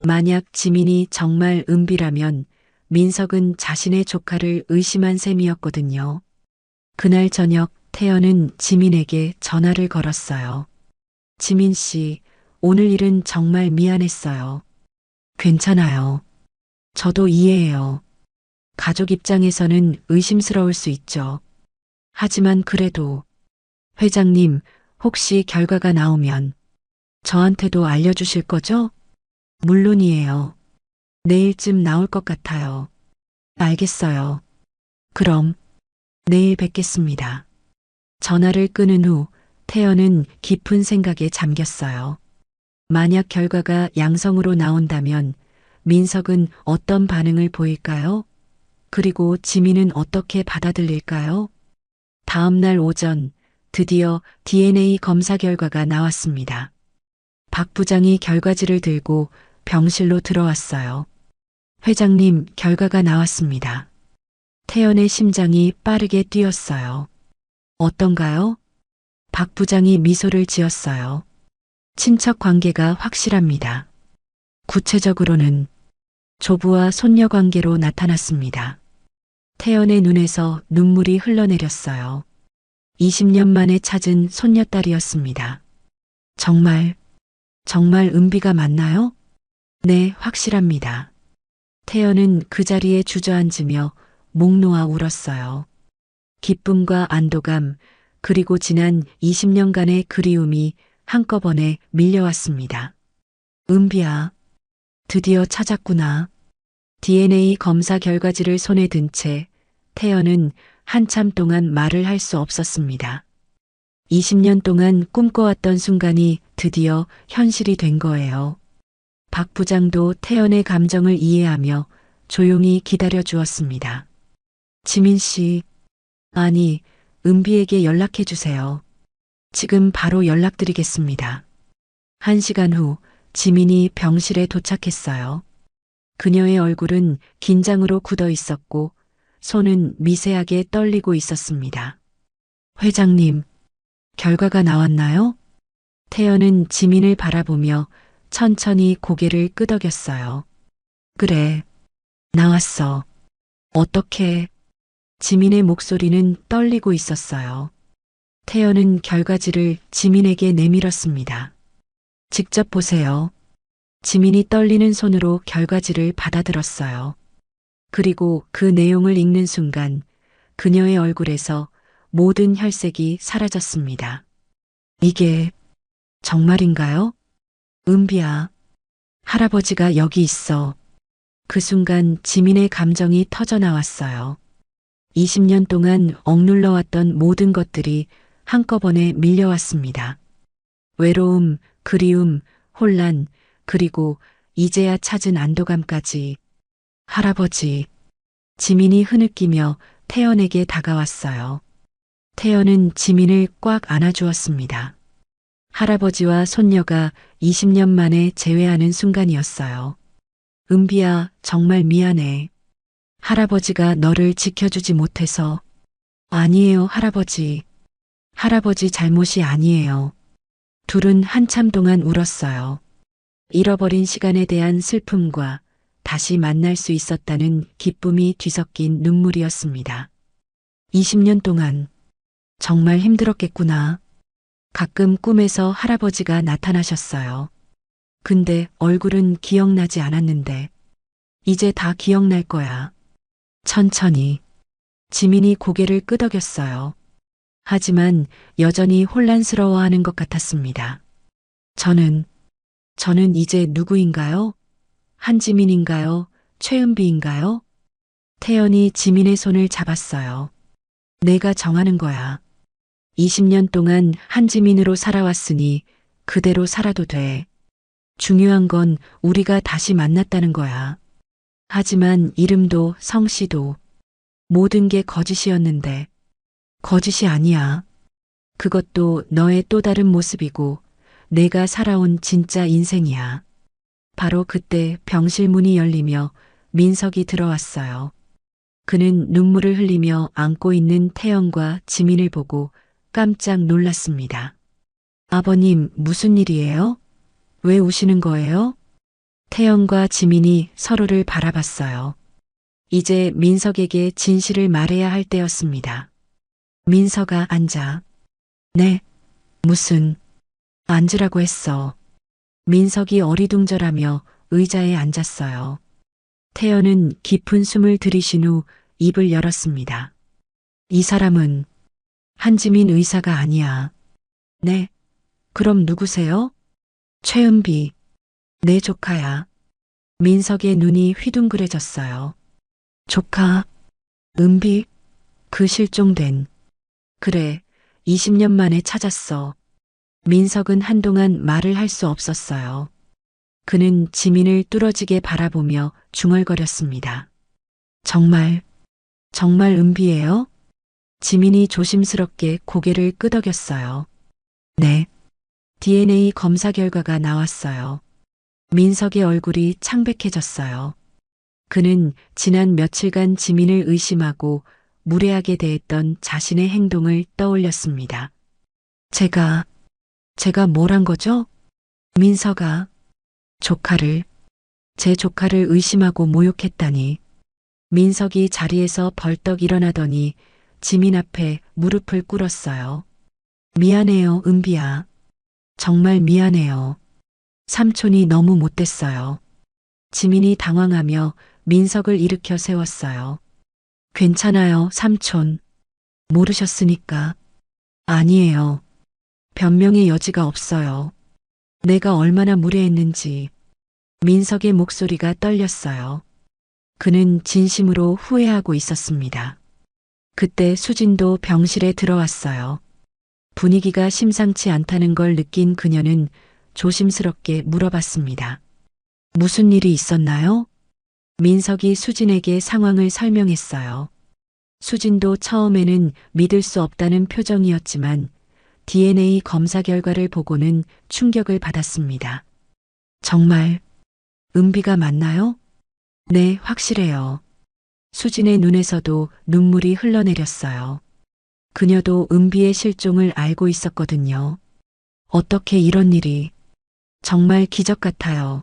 만약 지민이 정말 은비라면 민석은 자신의 조카를 의심한 셈이었거든요. 그날 저녁 태연은 지민에게 전화를 걸었어요. 지민 씨, 오늘 일은 정말 미안했어요. 괜찮아요. 저도 이해해요. 가족 입장에서는 의심스러울 수 있죠. 하지만 그래도 회장님, 혹시 결과가 나오면 저한테도 알려주실 거죠? 물론이에요. 내일쯤 나올 것 같아요. 알겠어요. 그럼 내일 뵙겠습니다. 전화를 끊은 후 태연은 깊은 생각에 잠겼어요. 만약 결과가 양성으로 나온다면 민석은 어떤 반응을 보일까요? 그리고 지민은 어떻게 받아들일까요? 다음 날 오전 드디어 DNA 검사 결과가 나왔습니다. 박 부장이 결과지를 들고 병실로 들어왔어요. 회장님, 결과가 나왔습니다. 태연의 심장이 빠르게 뛰었어요. 어떤가요? 박 부장이 미소를 지었어요. 친척 관계가 확실합니다. 구체적으로는 조부와 손녀 관계로 나타났습니다. 태연의 눈에서 눈물이 흘러내렸어요. 20년 만에 찾은 손녀딸이었습니다. 정말 은비가 맞나요? 네, 확실합니다. 태연은 그 자리에 주저앉으며 목 놓아 울었어요. 기쁨과 안도감, 그리고 지난 20년간의 그리움이 한꺼번에 밀려왔습니다. 은비야, 드디어 찾았구나. DNA 검사 결과지를 손에 든 채 태연은 한참 동안 말을 할 수 없었습니다. 20년 동안 꿈꿔왔던 순간이 드디어 현실이 된 거예요. 박 부장도 태연의 감정을 이해하며 조용히 기다려 주었습니다. 지민 씨, 아니, 은비에게 연락해 주세요. 지금 바로 연락드리겠습니다. 1시간 후 지민이 병실에 도착했어요. 그녀의 얼굴은 긴장으로 굳어 있었고 손은 미세하게 떨리고 있었습니다. 회장님, 결과가 나왔나요? 태연은 지민을 바라보며 천천히 고개를 끄덕였어요. 그래, 나왔어. 어떻게? 지민의 목소리는 떨리고 있었어요. 태연은 결과지를 지민에게 내밀었습니다. 직접 보세요. 지민이 떨리는 손으로 결과지를 받아들었어요. 그리고 그 내용을 읽는 순간 그녀의 얼굴에서 모든 혈색이 사라졌습니다. 이게 정말인가요? 은비야, 할아버지가 여기 있어. 그 순간 지민의 감정이 터져 나왔어요. 20년 동안 억눌러왔던 모든 것들이 한꺼번에 밀려왔습니다. 외로움, 그리움, 혼란, 그리고 이제야 찾은 안도감까지. 할아버지, 지민이 흐느끼며 태연에게 다가왔어요. 태연은 지민을 꽉 안아주었습니다. 할아버지와 손녀가 20년 만에 재회하는 순간이었어요. 은비야, 정말 미안해. 할아버지가 너를 지켜주지 못해서. 아니에요, 할아버지. 할아버지 잘못이 아니에요. 둘은 한참 동안 울었어요. 잃어버린 시간에 대한 슬픔과 다시 만날 수 있었다는 기쁨이 뒤섞인 눈물이었습니다. 20년 동안 정말 힘들었겠구나. 가끔 꿈에서 할아버지가 나타나셨어요. 근데 얼굴은 기억나지 않았는데 이제 다 기억날 거야. 천천히. 지민이 고개를 끄덕였어요. 하지만 여전히 혼란스러워하는 것 같았습니다. 저는 이제 누구인가요? 한지민인가요? 최은비인가요? 태연이 지민의 손을 잡았어요. 내가 정하는 거야. 20년 동안 한지민으로 살아왔으니 그대로 살아도 돼. 중요한 건 우리가 다시 만났다는 거야. 하지만 이름도 성씨도 모든 게 거짓이었는데 거짓이 아니야. 그것도 너의 또 다른 모습이고 내가 살아온 진짜 인생이야. 바로 그때 병실 문이 열리며 민석이 들어왔어요. 그는 눈물을 흘리며 안고 있는 태연과 지민을 보고 깜짝 놀랐습니다. 아버님, 무슨 일이에요? 왜 우시는 거예요? 태연과 지민이 서로를 바라봤어요. 이제 민석에게 진실을 말해야 할 때였습니다. 민석아, 앉아. 네, 무슨, 앉으라고 했어. 민석이 어리둥절하며 의자에 앉았어요. 태연은 깊은 숨을 들이신 후 입을 열었습니다. 이 사람은 한지민 의사가 아니야. 네, 그럼 누구세요? 최은비, 내 조카야. 민석의 눈이 휘둥그레졌어요. 조카, 은비, 그 실종된. 그래, 20년 만에 찾았어. 민석은 한동안 말을 할 수 없었어요. 그는 지민을 뚫어지게 바라보며 중얼거렸습니다. 정말 은비예요? 지민이 조심스럽게 고개를 끄덕였어요. 네. DNA 검사 결과가 나왔어요. 민석의 얼굴이 창백해졌어요. 그는 지난 며칠간 지민을 의심하고 무례하게 대했던 자신의 행동을 떠올렸습니다. 제가 뭘 한 거죠? 민석아, 제 조카를 의심하고 모욕했다니. 민석이 자리에서 벌떡 일어나더니 지민 앞에 무릎을 꿇었어요. 미안해요, 은비야. 정말 미안해요. 삼촌이 너무 못됐어요. 지민이 당황하며 민석을 일으켜 세웠어요. 괜찮아요, 삼촌. 모르셨으니까. 아니에요. 변명의 여지가 없어요. 내가 얼마나 무례했는지. 민석의 목소리가 떨렸어요. 그는 진심으로 후회하고 있었습니다. 그때 수진도 병실에 들어왔어요. 분위기가 심상치 않다는 걸 느낀 그녀는 조심스럽게 물어봤습니다. 무슨 일이 있었나요? 민석이 수진에게 상황을 설명했어요. 수진도 처음에는 믿을 수 없다는 표정이었지만 DNA 검사 결과를 보고는 충격을 받았습니다. 정말 은비가 맞나요? 네, 확실해요. 수진의 눈에서도 눈물이 흘러내렸어요. 그녀도 은비의 실종을 알고 있었거든요. 어떻게 이런 일이. 정말 기적 같아요.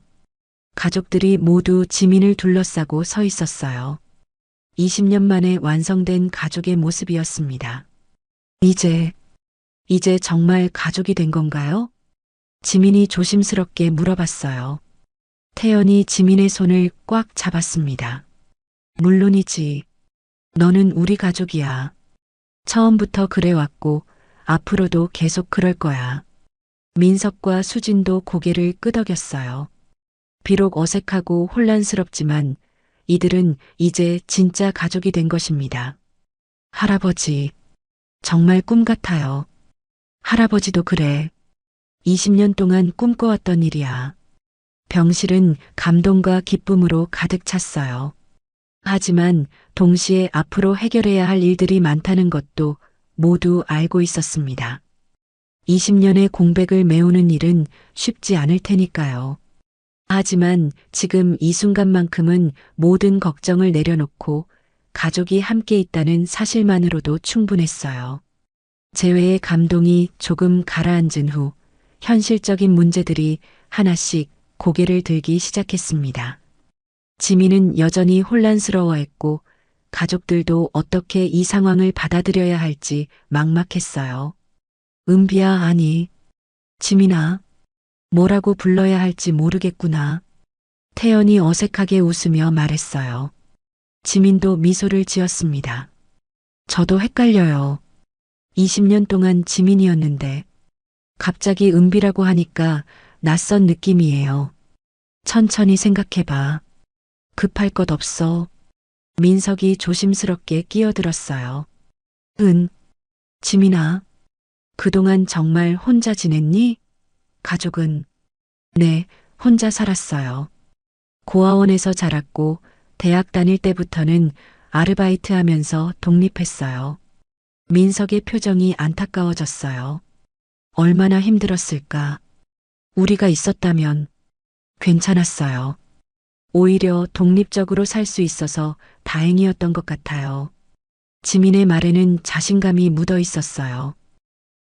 가족들이 모두 지민을 둘러싸고 서 있었어요. 20년 만에 완성된 가족의 모습이었습니다. 이제 정말 가족이 된 건가요? 지민이 조심스럽게 물어봤어요. 태연이 지민의 손을 꽉 잡았습니다. 물론이지. 너는 우리 가족이야. 처음부터 그래왔고 앞으로도 계속 그럴 거야. 민석과 수진도 고개를 끄덕였어요. 비록 어색하고 혼란스럽지만 이들은 이제 진짜 가족이 된 것입니다. 할아버지, 정말 꿈 같아요. 할아버지도 그래. 20년 동안 꿈꿔왔던 일이야. 병실은 감동과 기쁨으로 가득 찼어요. 하지만 동시에 앞으로 해결해야 할 일들이 많다는 것도 모두 알고 있었습니다. 20년의 공백을 메우는 일은 쉽지 않을 테니까요. 하지만 지금 이 순간만큼은 모든 걱정을 내려놓고 가족이 함께 있다는 사실만으로도 충분했어요. 재회의 감동이 조금 가라앉은 후 현실적인 문제들이 하나씩 고개를 들기 시작했습니다. 지민은 여전히 혼란스러워했고 가족들도 어떻게 이 상황을 받아들여야 할지 막막했어요. 은비야, 아니, 지민아, 뭐라고 불러야 할지 모르겠구나. 태연이 어색하게 웃으며 말했어요. 지민도 미소를 지었습니다. 저도 헷갈려요. 20년 동안 지민이었는데 갑자기 은비라고 하니까 낯선 느낌이에요. 천천히 생각해봐. 급할 것 없어. 민석이 조심스럽게 끼어들었어요. 지민아, 그동안 정말 혼자 지냈니? 가족은? 네, 혼자 살았어요. 고아원에서 자랐고 대학 다닐 때부터는 아르바이트 하면서 독립했어요. 민석의 표정이 안타까워졌어요. 얼마나 힘들었을까. 우리가 있었다면 괜찮았어요. 오히려 독립적으로 살 수 있어서 다행이었던 것 같아요. 지민의 말에는 자신감이 묻어 있었어요.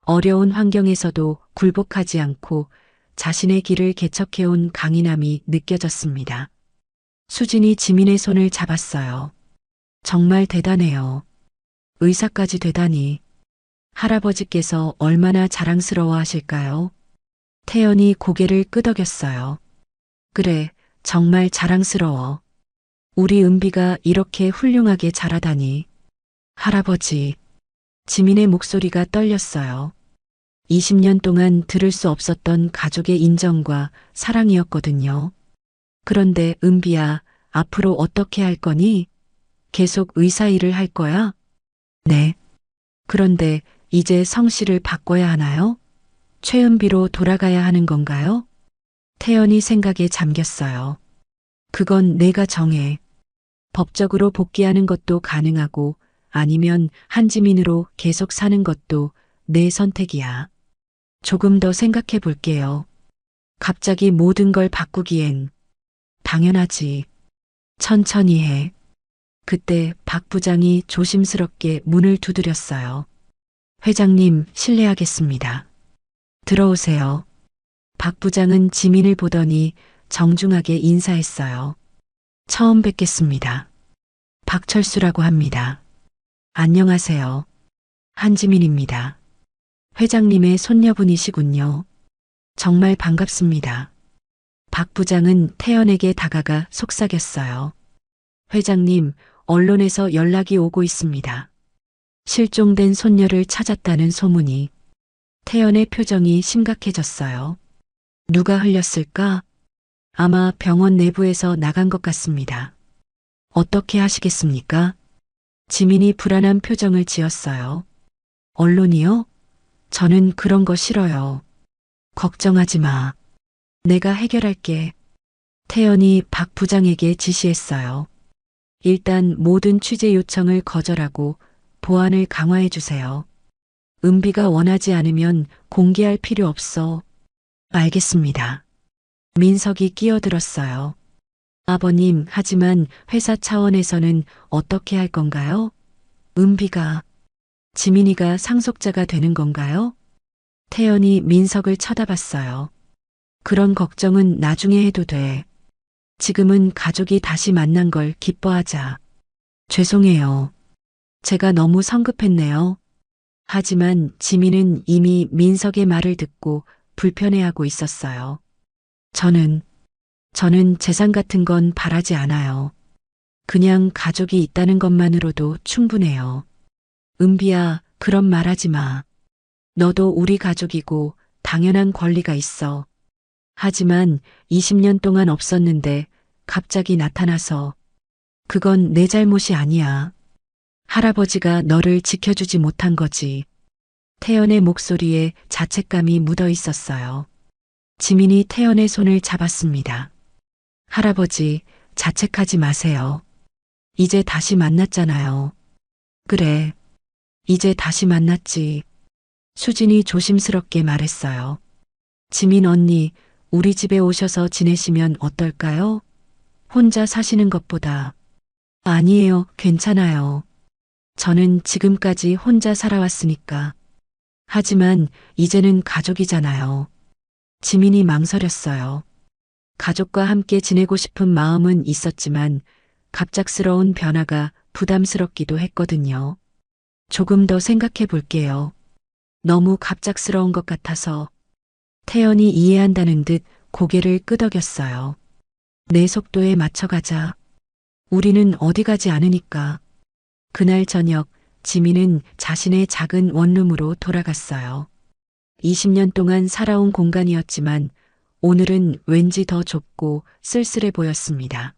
어려운 환경에서도 굴복하지 않고 자신의 길을 개척해온 강인함이 느껴졌습니다. 수진이 지민의 손을 잡았어요. 정말 대단해요. 의사까지 되다니. 할아버지께서 얼마나 자랑스러워 하실까요? 태연이 고개를 끄덕였어요. 그래, 정말 자랑스러워. 우리 은비가 이렇게 훌륭하게 자라다니. 할아버지. 지민의 목소리가 떨렸어요. 20년 동안 들을 수 없었던 가족의 인정과 사랑이었거든요. 그런데 은비야, 앞으로 어떻게 할 거니? 계속 의사 일을 할 거야? 네. 그런데 이제 성씨를 바꿔야 하나요? 최은비로 돌아가야 하는 건가요? 태연이 생각에 잠겼어요. 그건 내가 정해. 법적으로 복귀하는 것도 가능하고 아니면 한지민으로 계속 사는 것도 내 선택이야. 조금 더 생각해 볼게요. 갑자기 모든 걸 바꾸기엔 당연하지. 천천히 해. 그때 박 부장이 조심스럽게 문을 두드렸어요. 회장님, 실례하겠습니다. 들어오세요. 박 부장은 지민을 보더니 정중하게 인사했어요. 처음 뵙겠습니다. 박철수라고 합니다. 안녕하세요. 한지민입니다. 회장님의 손녀분이시군요. 정말 반갑습니다. 박 부장은 태연에게 다가가 속삭였어요. 회장님, 언론에서 연락이 오고 있습니다. 실종된 손녀를 찾았다는 소문이. 태연의 표정이 심각해졌어요. 누가 흘렸을까? 아마 병원 내부에서 나간 것 같습니다. 어떻게 하시겠습니까? 지민이 불안한 표정을 지었어요. 언론이요? 저는 그런 거 싫어요. 걱정하지 마. 내가 해결할게. 태연이 박 부장에게 지시했어요. 일단 모든 취재 요청을 거절하고 보안을 강화해 주세요. 은비가 원하지 않으면 공개할 필요 없어. 알겠습니다. 민석이 끼어들었어요. 아버님, 하지만 회사 차원에서는 어떻게 할 건가요? 은비가, 지민이가 상속자가 되는 건가요? 태연이 민석을 쳐다봤어요. 그런 걱정은 나중에 해도 돼. 지금은 가족이 다시 만난 걸 기뻐하자. 죄송해요. 제가 너무 성급했네요. 하지만 지민은 이미 민석의 말을 듣고 불편해하고 있었어요. 저는 재산 같은 건 바라지 않아요. 그냥 가족이 있다는 것만으로도 충분해요. 은비야, 그런 말 하지 마. 너도 우리 가족이고 당연한 권리가 있어. 하지만 20년 동안 없었는데 갑자기 나타나서 그건 내 잘못이 아니야. 할아버지가 너를 지켜주지 못한 거지. 태연의 목소리에 자책감이 묻어 있었어요. 지민이 태연의 손을 잡았습니다. 할아버지, 자책하지 마세요. 이제 다시 만났잖아요. 그래, 이제 다시 만났지. 수진이 조심스럽게 말했어요. 지민 언니, 우리 집에 오셔서 지내시면 어떨까요? 혼자 사시는 것보다. 아니에요, 괜찮아요. 저는 지금까지 혼자 살아왔으니까. 하지만 이제는 가족이잖아요. 지민이 망설였어요. 가족과 함께 지내고 싶은 마음은 있었지만 갑작스러운 변화가 부담스럽기도 했거든요. 조금 더 생각해 볼게요. 너무 갑작스러운 것 같아서. 태연이 이해한다는 듯 고개를 끄덕였어요. 내 속도에 맞춰가자. 우리는 어디 가지 않으니까. 그날 저녁 지민은 자신의 작은 원룸으로 돌아갔어요. 20년 동안 살아온 공간이었지만 오늘은 왠지 더 좁고 쓸쓸해 보였습니다.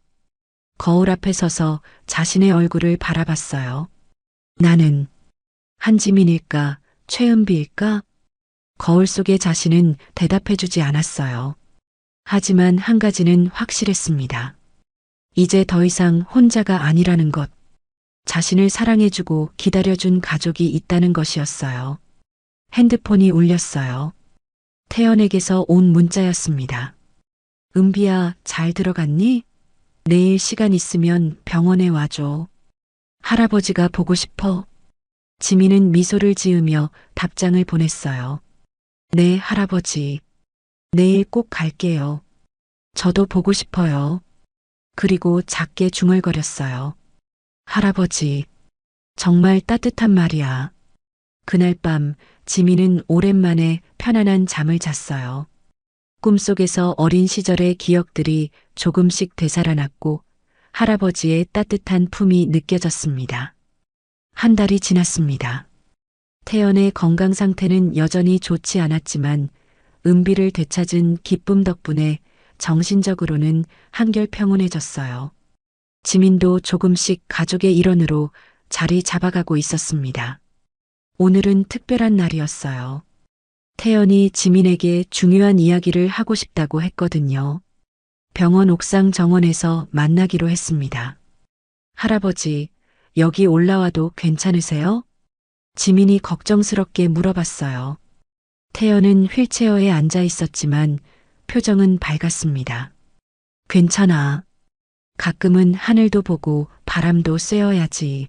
거울 앞에 서서 자신의 얼굴을 바라봤어요. 나는 한지민일까, 최은비일까? 거울 속의 자신은 대답해주지 않았어요. 하지만 한 가지는 확실했습니다. 이제 더 이상 혼자가 아니라는 것, 자신을 사랑해주고 기다려준 가족이 있다는 것이었어요. 핸드폰이 울렸어요. 태연에게서 온 문자였습니다. 은비야, 잘 들어갔니? 내일 시간 있으면 병원에 와줘. 할아버지가 보고 싶어. 지민은 미소를 지으며 답장을 보냈어요. 네, 할아버지. 내일 꼭 갈게요. 저도 보고 싶어요. 그리고 작게 중얼거렸어요. 할아버지, 정말 따뜻한 말이야. 그날 밤 지민은 오랜만에 편안한 잠을 잤어요. 꿈속에서 어린 시절의 기억들이 조금씩 되살아났고 할아버지의 따뜻한 품이 느껴졌습니다. 한 달이 지났습니다. 태연의 건강 상태는 여전히 좋지 않았지만 은비를 되찾은 기쁨 덕분에 정신적으로는 한결 평온해졌어요. 지민도 조금씩 가족의 일원으로 자리 잡아가고 있었습니다. 오늘은 특별한 날이었어요. 태연이 지민에게 중요한 이야기를 하고 싶다고 했거든요. 병원 옥상 정원에서 만나기로 했습니다. 할아버지, 여기 올라와도 괜찮으세요? 지민이 걱정스럽게 물어봤어요. 태연은 휠체어에 앉아 있었지만 표정은 밝았습니다. 괜찮아. 가끔은 하늘도 보고 바람도 쐬어야지.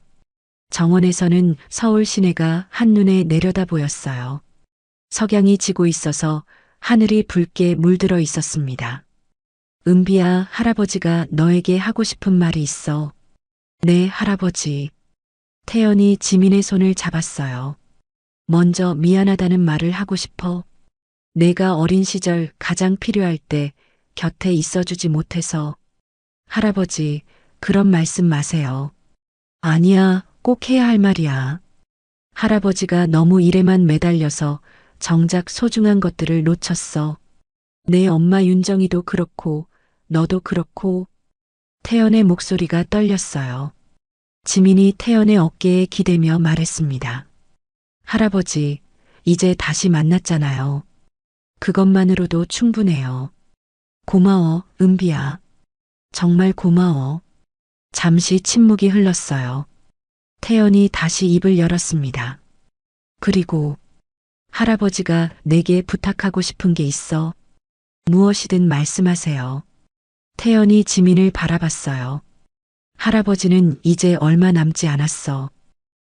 정원에서는 서울 시내가 한눈에 내려다 보였어요. 석양이 지고 있어서 하늘이 붉게 물들어 있었습니다. 은비야, 할아버지가 너에게 하고 싶은 말이 있어. 네, 할아버지. 태연이 지민의 손을 잡았어요. 먼저 미안하다는 말을 하고 싶어. 내가 어린 시절 가장 필요할 때 곁에 있어주지 못해서. 할아버지, 그런 말씀 마세요. 아니야, 꼭 해야 할 말이야. 할아버지가 너무 일에만 매달려서 정작 소중한 것들을 놓쳤어. 내 엄마 윤정이도 그렇고, 너도 그렇고. 태연의 목소리가 떨렸어요. 지민이 태연의 어깨에 기대며 말했습니다. 할아버지, 이제 다시 만났잖아요. 그것만으로도 충분해요. 고마워, 은비야. 정말 고마워. 잠시 침묵이 흘렀어요. 태연이 다시 입을 열었습니다. 그리고 할아버지가 내게 부탁하고 싶은 게 있어. 무엇이든 말씀하세요. 태연이 지민을 바라봤어요. 할아버지는 이제 얼마 남지 않았어.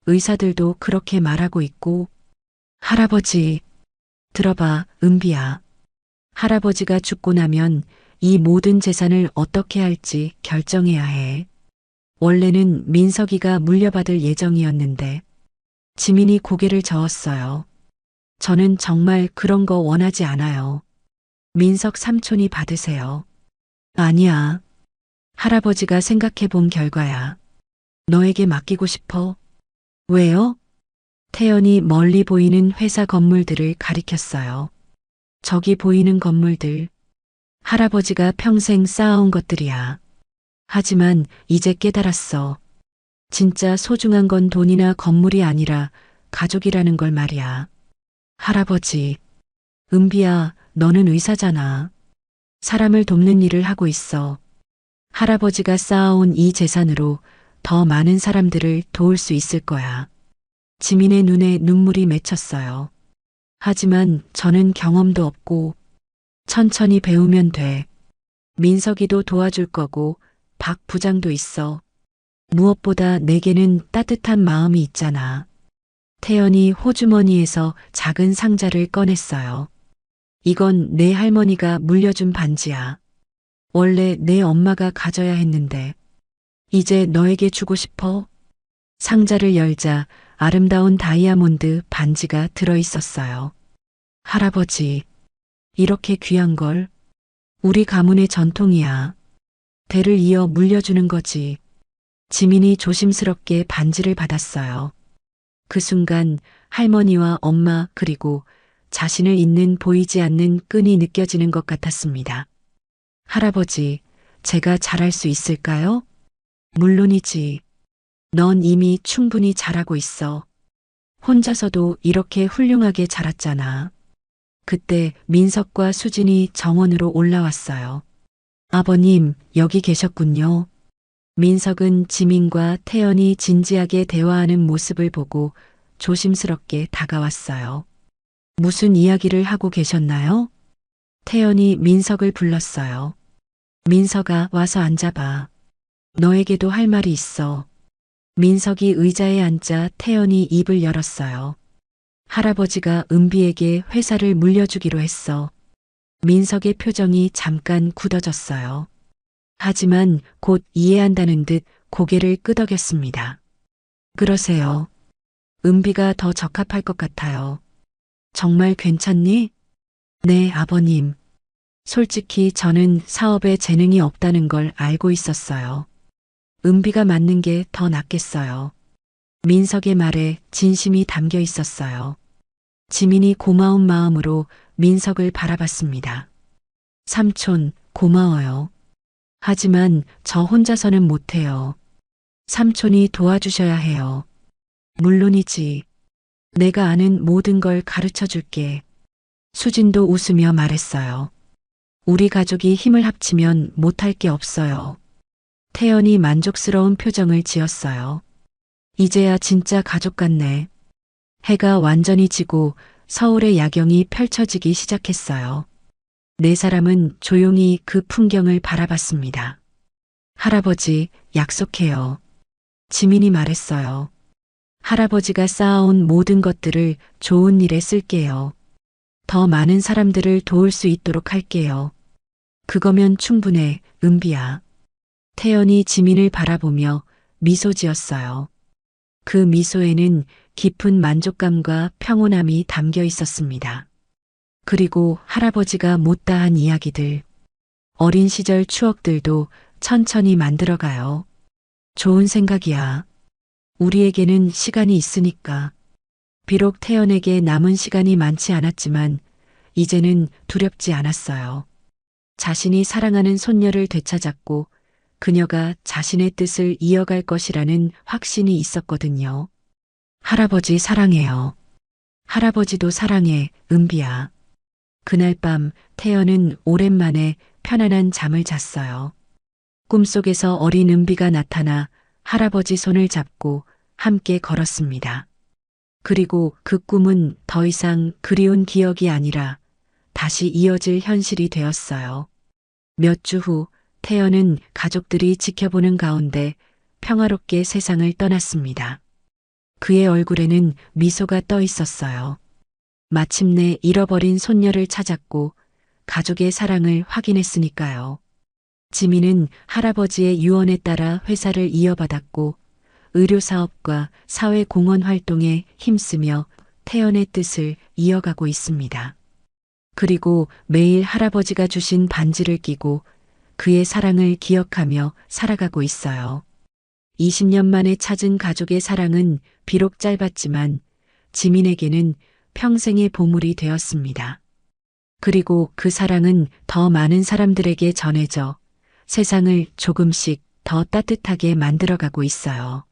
의사들도 그렇게 말하고 있고. 할아버지, 들어봐, 은비야. 할아버지가 죽고 나면 이 모든 재산을 어떻게 할지 결정해야 해. 원래는 민석이가 물려받을 예정이었는데. 지민이 고개를 저었어요. 저는 정말 그런 거 원하지 않아요. 민석 삼촌이 받으세요. 아니야. 할아버지가 생각해 본 결과야. 너에게 맡기고 싶어. 왜요? 태연이 멀리 보이는 회사 건물들을 가리켰어요. 저기 보이는 건물들. 할아버지가 평생 쌓아온 것들이야. 하지만 이제 깨달았어. 진짜 소중한 건 돈이나 건물이 아니라 가족이라는 걸 말이야. 할아버지, 은비야, 너는 의사잖아. 사람을 돕는 일을 하고 있어. 할아버지가 쌓아온 이 재산으로 더 많은 사람들을 도울 수 있을 거야. 지민의 눈에 눈물이 맺혔어요. 하지만 저는 경험도 없고 천천히 배우면 돼. 민석이도 도와줄 거고 박 부장도 있어. 무엇보다 내게는 따뜻한 마음이 있잖아. 태연이 호주머니에서 작은 상자를 꺼냈어요. 이건 내 할머니가 물려준 반지야. 원래 내 엄마가 가져야 했는데 이제 너에게 주고 싶어. 상자를 열자 아름다운 다이아몬드 반지가 들어 있었어요. 할아버지, 이렇게 귀한 걸 우리 가문의 전통이야. 대를 이어 물려주는 거지. 지민이 조심스럽게 반지를 받았어요. 그 순간 할머니와 엄마 그리고 자신을 잇는 보이지 않는 끈이 느껴지는 것 같았습니다. 할아버지, 제가 잘할 수 있을까요? 물론이지. 넌 이미 충분히 잘하고 있어. 혼자서도 이렇게 훌륭하게 자랐잖아. 그때 민석과 수진이 정원으로 올라왔어요. 아버님, 여기 계셨군요. 민석은 지민과 태연이 진지하게 대화하는 모습을 보고 조심스럽게 다가왔어요. 무슨 이야기를 하고 계셨나요? 태연이 민석을 불렀어요. 민석아, 와서 앉아봐. 너에게도 할 말이 있어. 민석이 의자에 앉자 태연이 입을 열었어요. 할아버지가 은비에게 회사를 물려주기로 했어. 민석의 표정이 잠깐 굳어졌어요. 하지만 곧 이해한다는 듯 고개를 끄덕였습니다. 그러세요. 은비가 더 적합할 것 같아요. 정말 괜찮니? 네, 아버님. 솔직히 저는 사업에 재능이 없다는 걸 알고 있었어요. 은비가 맞는 게 더 낫겠어요. 민석의 말에 진심이 담겨 있었어요. 지민이 고마운 마음으로 민석을 바라봤습니다. 삼촌, 고마워요. 하지만 저 혼자서는 못해요. 삼촌이 도와주셔야 해요. 물론이지. 내가 아는 모든 걸 가르쳐 줄게. 수진도 웃으며 말했어요. 우리 가족이 힘을 합치면 못할 게 없어요. 태연이 만족스러운 표정을 지었어요. 이제야 진짜 가족 같네. 해가 완전히 지고 서울의 야경이 펼쳐지기 시작했어요. 네 사람은 조용히 그 풍경을 바라봤습니다. 할아버지, 약속해요. 지민이 말했어요. 할아버지가 쌓아온 모든 것들을 좋은 일에 쓸게요. 더 많은 사람들을 도울 수 있도록 할게요. 그거면 충분해, 은비야. 태연이 지민을 바라보며 미소 지었어요. 그 미소에는 깊은 만족감과 평온함이 담겨 있었습니다. 그리고 할아버지가 못다한 이야기들, 어린 시절 추억들도 천천히 만들어가요. 좋은 생각이야. 우리에게는 시간이 있으니까. 비록 태연에게 남은 시간이 많지 않았지만 이제는 두렵지 않았어요. 자신이 사랑하는 손녀를 되찾았고 그녀가 자신의 뜻을 이어갈 것이라는 확신이 있었거든요. 할아버지 사랑해요. 할아버지도 사랑해, 은비야. 그날 밤 태연은 오랜만에 편안한 잠을 잤어요. 꿈속에서 어린 은비가 나타나 할아버지 손을 잡고 함께 걸었습니다. 그리고 그 꿈은 더 이상 그리운 기억이 아니라 다시 이어질 현실이 되었어요. 몇 주 후 태연은 가족들이 지켜보는 가운데 평화롭게 세상을 떠났습니다. 그의 얼굴에는 미소가 떠 있었어요. 마침내 잃어버린 손녀를 찾았고 가족의 사랑을 확인했으니까요. 지민은 할아버지의 유언에 따라 회사를 이어받았고 의료사업과 사회공헌 활동에 힘쓰며 태연의 뜻을 이어가고 있습니다. 그리고 매일 할아버지가 주신 반지를 끼고 그의 사랑을 기억하며 살아가고 있어요. 20년 만에 찾은 가족의 사랑은 비록 짧았지만 지민에게는 평생의 보물이 되었습니다. 그리고 그 사랑은 더 많은 사람들에게 전해져 세상을 조금씩 더 따뜻하게 만들어가고 있어요.